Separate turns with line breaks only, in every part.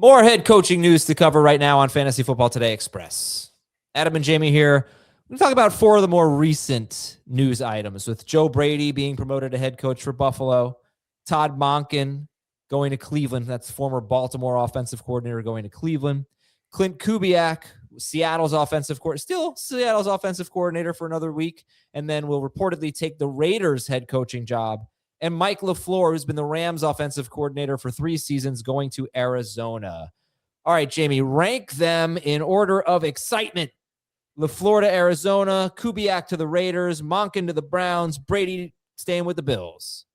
More head coaching news to cover right now on Fantasy Football Today Express. Adam and Jamie here. We're going to talk about 4 of the more recent news items, with Joe Brady being promoted to head coach for Buffalo, Todd Monken going to Cleveland. That's former Baltimore offensive coordinator going to Cleveland. Klint Kubiak, Seattle's offensive coordinator, still Seattle's offensive coordinator for another week, and then will reportedly take the Raiders head coaching job. And Mike LaFleur, who's been the Rams offensive coordinator for 3 seasons, going to Arizona. All right, Jamie, rank them in order of excitement. LaFleur to Arizona, Kubiak to the Raiders, Monken to the Browns, Brady staying with the Bills.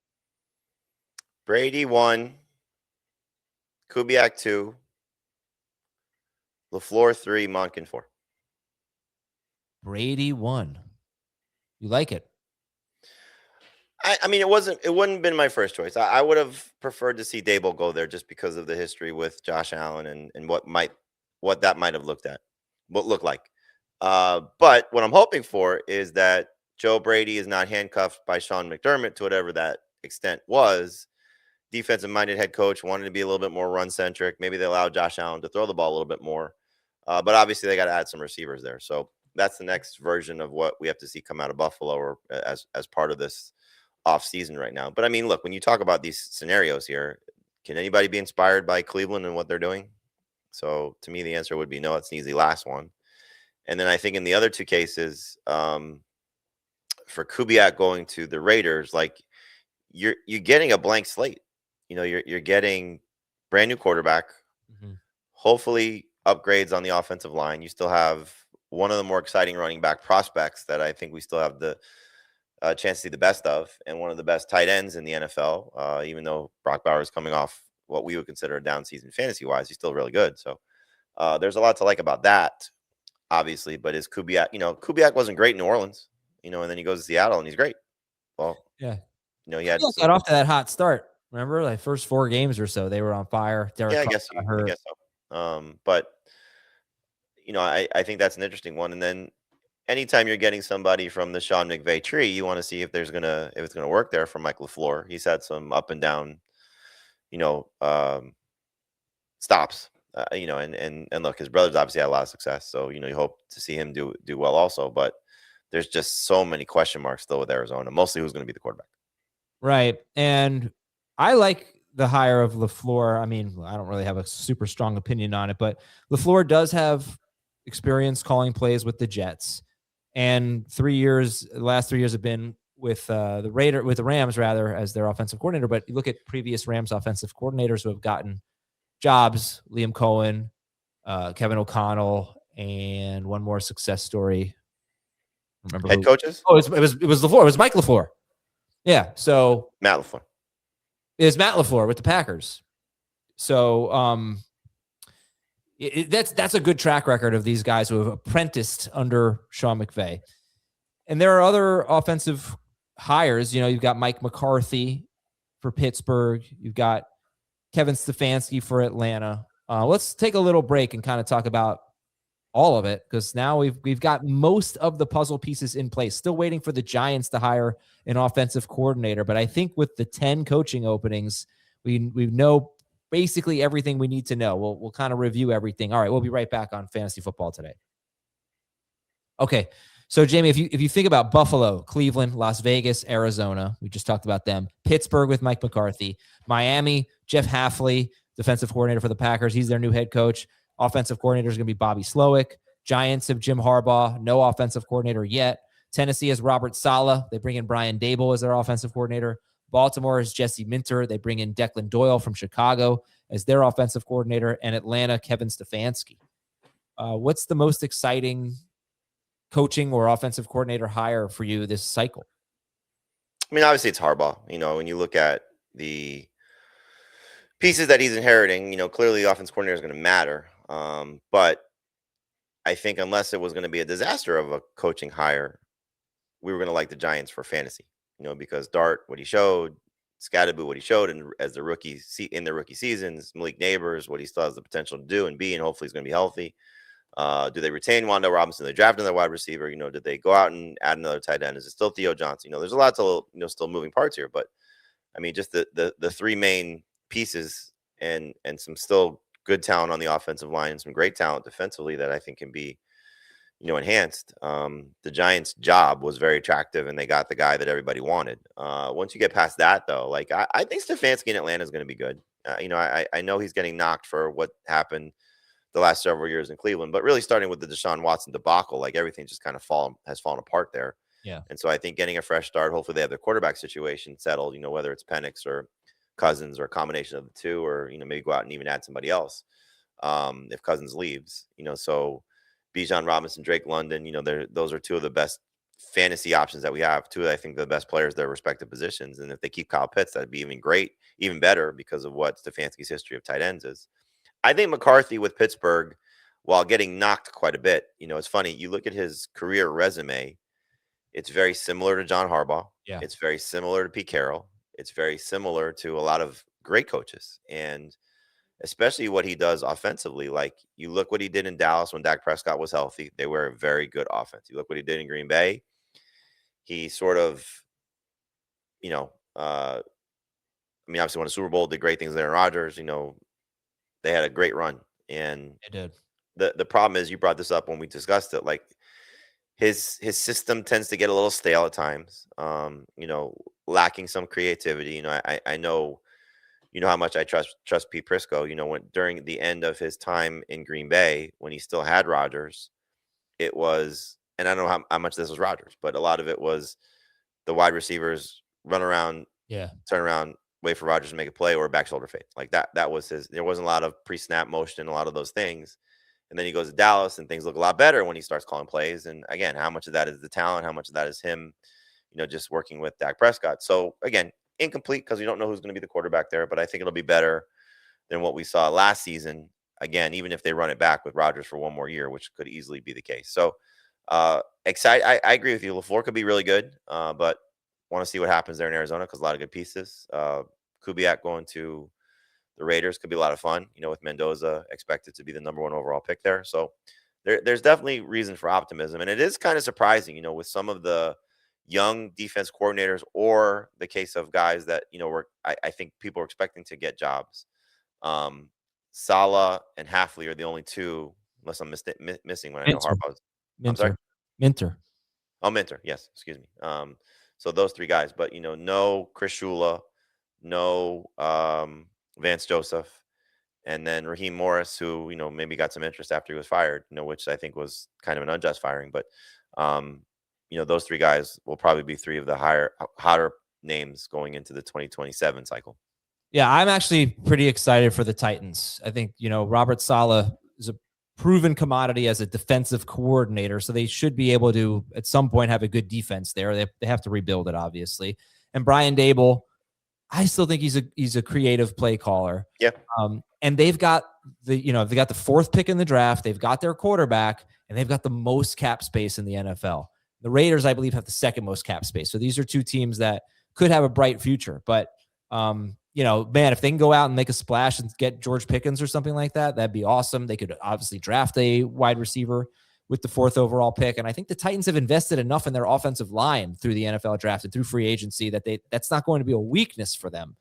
Brady 1, Kubiak 2, LaFleur 3, Monken 4.
Brady 1. You like it?
I mean, it wouldn't have been my first choice. I would have preferred to see Dable go there just because of the history with Josh Allen and what that might have looked like. But what I'm hoping for is that Joe Brady is not handcuffed by Sean McDermott to whatever that extent was. Defensive-minded head coach, wanted to be a little bit more run-centric. Maybe they allow Josh Allen to throw the ball a little bit more. But obviously they got to add some receivers there. So that's the next version of what we have to see come out of Buffalo or as part of this off-season right now. But I mean, look, when you talk about these scenarios here, can anybody be inspired by Cleveland and what they're doing? So to me, the answer would be no. It's an easy last one. And then I think in the other 2 cases, for Kubiak going to the Raiders, like you're getting a blank slate. You know, you're getting brand new quarterback, hopefully upgrades on the offensive line. You still have one of the more exciting running back prospects that I think we still have the chance to see the best of, and one of the best tight ends in the NFL. Even though Brock Bowers is coming off what we would consider a down season fantasy wise, he's still really good. So there's a lot to like about that, obviously. But is Kubiak? Kubiak wasn't great in New Orleans, and then he goes to Seattle and he's great. Well,
yeah,
he had
got off to that hot start. Remember, like first 4 games or so, they were on fire.
Yeah, I guess so. But I think that's an interesting one. And then anytime you're getting somebody from the Sean McVay tree, you want to see if it's gonna work there for Mike LaFleur. He's had some up and down, stops. And look, his brother's obviously had a lot of success, so you hope to see him do well also. But there's just so many question marks still with Arizona. Mostly, who's going to be the quarterback?
Right, and I like the hire of LaFleur. I mean, I don't really have a super strong opinion on it, but LaFleur does have experience calling plays with the Jets, and the last 3 years have been with the Rams rather, as their offensive coordinator. But you look at previous Rams offensive coordinators who have gotten jobs: Liam Cohen, Kevin O'Connell, and one more success story.
Remember head coaches?
Oh, it was LaFleur. It was Mike LaFleur. Yeah. So
Matt LaFleur.
It is Matt LaFleur with the Packers. So that's a good track record of these guys who have apprenticed under Sean McVay. And there are other offensive hires. You've got Mike McCarthy for Pittsburgh. You've got Kevin Stefanski for Atlanta. Let's take a little break and kind of talk about all of it, because now we've got most of the puzzle pieces in place. Still waiting for the Giants to hire an offensive coordinator, but I think with the 10 coaching openings, we know basically everything we need to know. We'll kind of review everything. All right, we'll be right back on Fantasy Football Today. Okay, so Jamie, if you think about Buffalo, Cleveland, Las Vegas, Arizona, we just talked about them. Pittsburgh with Mike McCarthy, Miami, Jeff Hafley, defensive coordinator for the Packers. He's their new head coach. Offensive coordinator is going to be Bobby Slowick. Giants have Jim Harbaugh, no offensive coordinator yet. Tennessee has Robert Saleh. They bring in Brian Dable as their offensive coordinator. Baltimore is Jesse Minter. They bring in Declan Doyle from Chicago as their offensive coordinator. And Atlanta, Kevin Stefanski. What's the most exciting coaching or offensive coordinator hire for you this cycle?
I mean, obviously it's Harbaugh. When you look at the pieces that he's inheriting, clearly the offense coordinator is going to matter. But I think unless it was going to be a disaster of a coaching hire, we were going to like the Giants for fantasy, because Dart, what he showed, Scadaboo, what he showed in the rookie seasons, Malik Neighbors, what he still has the potential to do and be, and hopefully he's going to be healthy. Do they retain Wando Robinson? They draft another wide receiver. Did they go out and add another tight end? Is it still Theo Johnson? There's a lot of still moving parts here, but I mean, just the 3 main pieces and some still good talent on the offensive line and some great talent defensively that I think can be, enhanced. The Giants' job was very attractive, and they got the guy that everybody wanted. Once you get past that, though, like I think Stefanski in Atlanta is going to be good. I know he's getting knocked for what happened the last several years in Cleveland, but really starting with the Deshaun Watson debacle, like everything just kind of has fallen apart there.
Yeah.
And so I think getting a fresh start, hopefully they have their quarterback situation settled, whether it's Penix or Cousins or a combination of the two, or, maybe go out and even add somebody else if Cousins leaves, so Bijan Robinson, Drake London, those are two of the best fantasy options that we have. Two, I think, the best players, their respective positions. And if they keep Kyle Pitts, that'd be even great, even better because of what Stefanski's history of tight ends is. I think McCarthy with Pittsburgh, while getting knocked quite a bit, it's funny. You look at his career resume, it's very similar to John Harbaugh.
Yeah.
It's very similar to Pete Carroll. It's very similar to a lot of great coaches. And especially what he does offensively. Like, you look what he did in Dallas when Dak Prescott was healthy. They were a very good offense. You look what he did in Green Bay. He sort of, obviously won a Super Bowl, did great things there in Rodgers. They had a great run. And
They did.
The problem is, you brought this up when we discussed it, like his system tends to get a little stale at times, lacking some creativity. I know, how much I trust Pete Prisco. When during the end of his time in Green Bay, when he still had Rodgers, it was, and I don't know how much this was Rodgers, but a lot of it was the wide receivers run around, turn around, wait for Rodgers to make a play or a back shoulder fade. Like that was his. There wasn't a lot of pre-snap motion, a lot of those things. And then he goes to Dallas and things look a lot better when he starts calling plays. And again, how much of that is the talent? How much of that is him, just working with Dak Prescott? So again, incomplete because we don't know who's going to be the quarterback there, but I think it'll be better than what we saw last season. Again, even if they run it back with Rodgers for one more year, which could easily be the case. So excited. I agree with you. LaFleur could be really good, but want to see what happens there in Arizona because a lot of good pieces. Kubiak going to the Raiders could be a lot of fun, with Mendoza expected to be the #1 overall pick there. So there's definitely reason for optimism. And it is kind of surprising, with some of the young defense coordinators, or the case of guys that, I think people are expecting to get jobs. Saleh and Hafley are the only two, unless I'm missing one. I know Harbaugh's. I'm sorry?
Minter.
Oh, Minter. Yes. Excuse me. So those three guys, but, no Chris Shula, no Vance Joseph, and then Raheem Morris, who, maybe got some interest after he was fired, which I think was kind of an unjust firing. But, those three guys will probably be three of the hotter names going into the 2027 cycle.
Yeah, I'm actually pretty excited for the Titans. I think, Robert Saleh is a proven commodity as a defensive coordinator, so they should be able to, at some point, have a good defense there. They have to rebuild it, obviously. And Brian Dable, I still think he's a creative play caller.
Yeah.
And they've got they got the 4th pick in the draft. They've got their quarterback, and they've got the most cap space in the NFL. The Raiders, I believe, have the 2nd most cap space. So these are two teams that could have a bright future. But, man, if they can go out and make a splash and get George Pickens or something like that, that'd be awesome. They could obviously draft a wide receiver with the 4th overall pick. And I think the Titans have invested enough in their offensive line through the NFL draft and through free agency that's not going to be a weakness for them.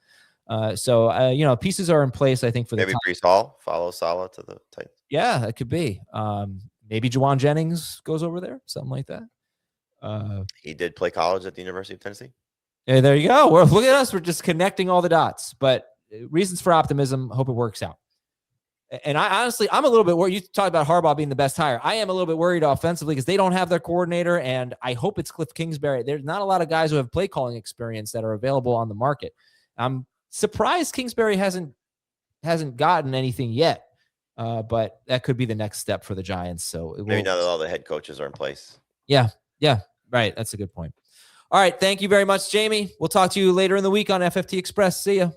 So pieces are in place, I think, for
maybe Breece Hall follow Saleh to the Titans.
Yeah, it could be. Maybe Juwan Jennings goes over there, something like that.
He did play college at the University of Tennessee.
Yeah, there you go. Well, look at us. We're just connecting all the dots. But reasons for optimism. Hope it works out. And I'm a little bit worried. You talked about Harbaugh being the best hire. I am a little bit worried offensively because they don't have their coordinator, and I hope it's Cliff Kingsbury. There's not a lot of guys who have play calling experience that are available on the market. I'm surprised Kingsbury hasn't gotten anything yet, but that could be the next step for the Giants. So
maybe now that all the head coaches are in place.
Yeah, right. That's a good point. All right, thank you very much, Jamey. We'll talk to you later in the week on FFT Express. See ya.